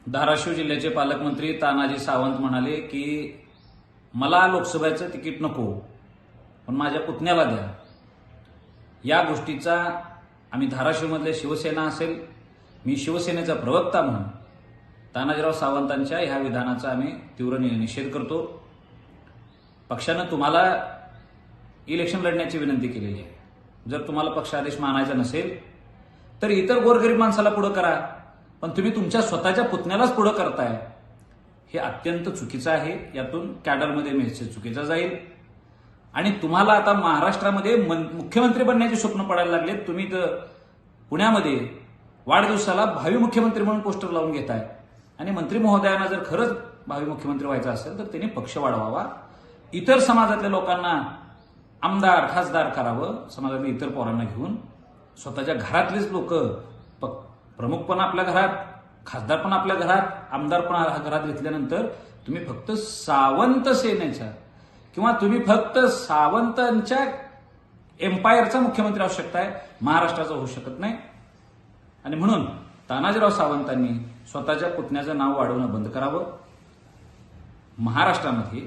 धाराशिव जिल्ह्याचे पालकमंत्री तानाजी सावंत म्हणाले की मला लोकसभेचं तिकीट नको, पण माझ्या पुतण्याला द्या. या गोष्टीचा आम्ही धाराशिवमधले शिवसेना असेल, मी शिवसेनेचा प्रवक्ता म्हणून तानाजीराव सावंतांच्या ह्या विधानाचा आम्ही तीव्र निषेध करतो. पक्षानं तुम्हाला इलेक्शन लढण्याची विनंती केलेली आहे. जर तुम्हाला पक्षादेश मानायचा नसेल तर इतर गोरगरीब माणसाला पुढं करा, पण तुम्ही तुमच्या स्वतःच्या पुतण्यालाच पुढं करताय. हे अत्यंत चुकीचं आहे. यातून कॅडरमध्ये मेसेज चुकीचा जाईल आणि तुम्हाला आता महाराष्ट्रामध्ये मुख्यमंत्री बनण्याचे स्वप्न पडायला लागले. तुम्ही तर पुण्यामध्ये वाढदिवसाला भावी मुख्यमंत्री म्हणून पोस्टर लावून घेताय आणि मंत्री महोदयांना जर खरंच भावी मुख्यमंत्री व्हायचं असेल तर त्यांनी पक्ष वाढवावा, इतर समाजातल्या लोकांना आमदार खासदार करावं, समाजातल्या इतर पोरांना घेऊन. स्वतःच्या घरातलेच लोक, प्रमुख पण आपल्या घरात, खासदार पण आपल्या घरात, आमदार पण घरात घेतल्यानंतर तुम्ही फक्त सावंत सेनेचा किंवा तुम्ही फक्त सावंतांच्या एम्पायरचा मुख्यमंत्री असू शकताय, महाराष्ट्राचा होऊ शकत नाही. आणि म्हणून तानाजीराव सावंतांनी स्वतःच्या पुतण्याचं नाव वाढवणं बंद करावं. महाराष्ट्रामध्ये,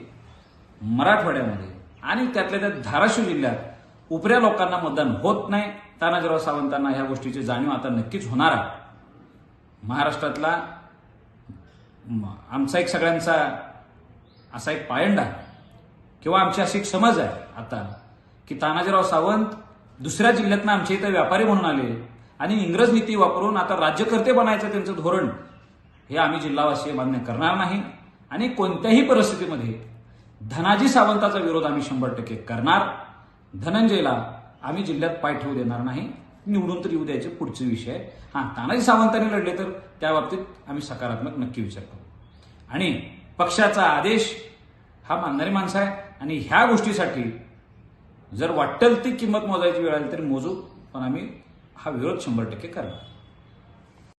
मराठवाड्यामध्ये आणि त्यातल्या त्यात धाराशिव जिल्ह्यात उपऱ्या लोकांना मतदान होत नाही. तानाजीराव सावंतांना ह्या गोष्टीची जाणीव आता नक्कीच होणार आहे. महाराष्ट्रातला आमचा एक सगळ्यांचा असा एक पायंडा किंवा आमची अशी एक समज आहे आता की तानाजीराव सावंत दुसऱ्या जिल्ह्यातनं आमच्या इथं व्यापारी म्हणून आले आणि इंग्रज नीती वापरून आता राज्यकर्ते बनायचं त्यांचं धोरण, हे आम्ही जिल्हावासीय मान्य करणार नाही. आणि कोणत्याही परिस्थितीमध्ये धनाजी सावंताचा विरोध आम्ही 100% करणार. धनंजयला आम्ही जिल्ह्यात पाय ठेवू देणार नाही. निवडून तर येऊ द्यायचे पुढचे विषय. तानाजी सावंतांनी लढले तर त्या बाबतीत आम्ही सकारात्मक नक्की विचार करू. आणि पक्षाचा आदेश हा मानणारी माणसं आहे आणि ह्या गोष्टीसाठी जर वाटेल ती किंमत मोजायची वेळ आली तरी मोजू, पण आम्ही हा विरोध 100% करणार.